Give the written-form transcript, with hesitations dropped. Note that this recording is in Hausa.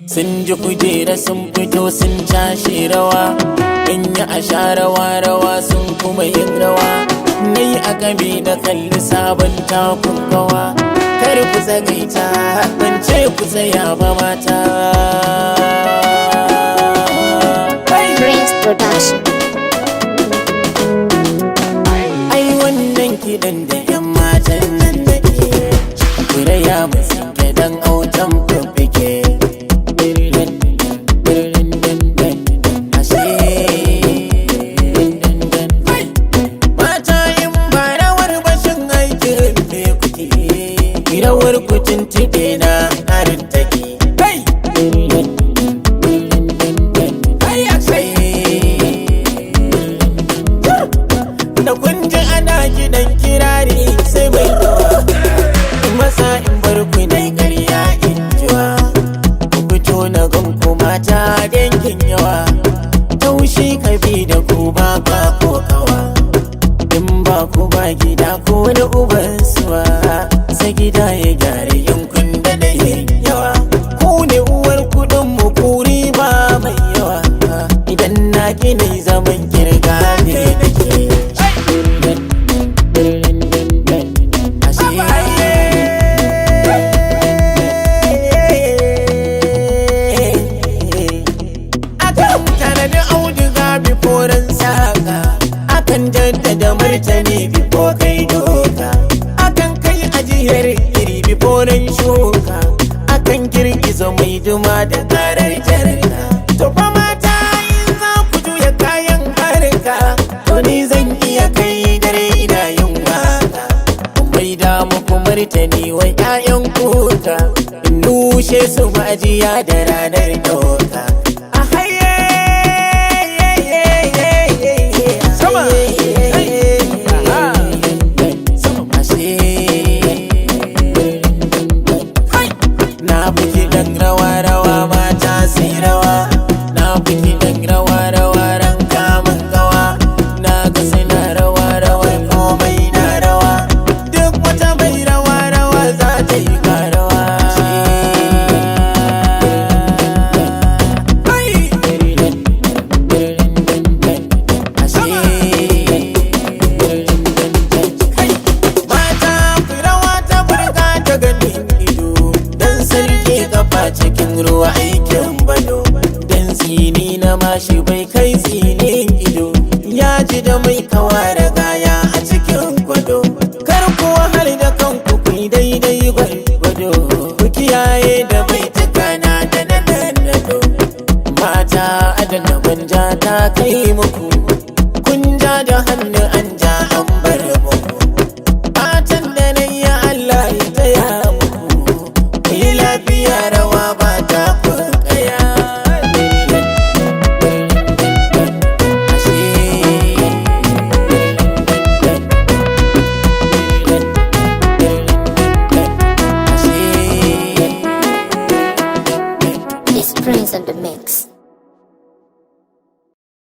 sun ji kujera sun fito sun cashe rawa, in yi a sha rawa sun kuma yin rawa. Nai a game da kalli sabon takun gawa, kar ku tsagaita ban ce ku tsaya ba mata. Prince Production. Ai wannan kiɗan da 'yan matan nan da ke kuraya masu dan autan fuffuke. Mata in ba rawar bashin aikin me kuke, rawar kucin tiɗe na harin take. Da kun ji ana kiɗan kirari sai mai yawa, masa in bar ku dai ƙarya in jiwa. Ku fito na ganku mata dangin yawa, taushi kabi da ku ba ka ko kawa. In ba ku ba gida ko wani uban suwa, sai gida ya gyara yankun da yin yawa. Ku ne uwar kuɗin mu kuri ba mai yawa, idan na gina zaman kirga ne da ke. Akan jaddada martani bifo kai doka, akan kai ajiyar iri bifo nan shuka, akan girgiza mai duma da karar jarka. To fa mata in za ku juya kayan harka, to ni zan iya kai dare ina yin waka. Mai da muku martani wa 'ya'yan kuka, in nushe su ma'ajiya da ranar doka. Na buki dan rawa mata sai rawa, na buki dan rawa ran kamun gawa. Na ga suna rawa komai na rawa, duk wata mai rawa za ta yi karawa. Mata ku rawa ta burga ta gani ido, dan sarki kafa cikin ruwa aikin bado. Dan tsini na mashi bai kai tsinin ido, ya ji da mai kawa da gaya a cikin gwado. Kar ku wahal da kanku ku daidai gwado, ku kiyaye da bai tukana da nanado. Mata adana gwanja ta kai muku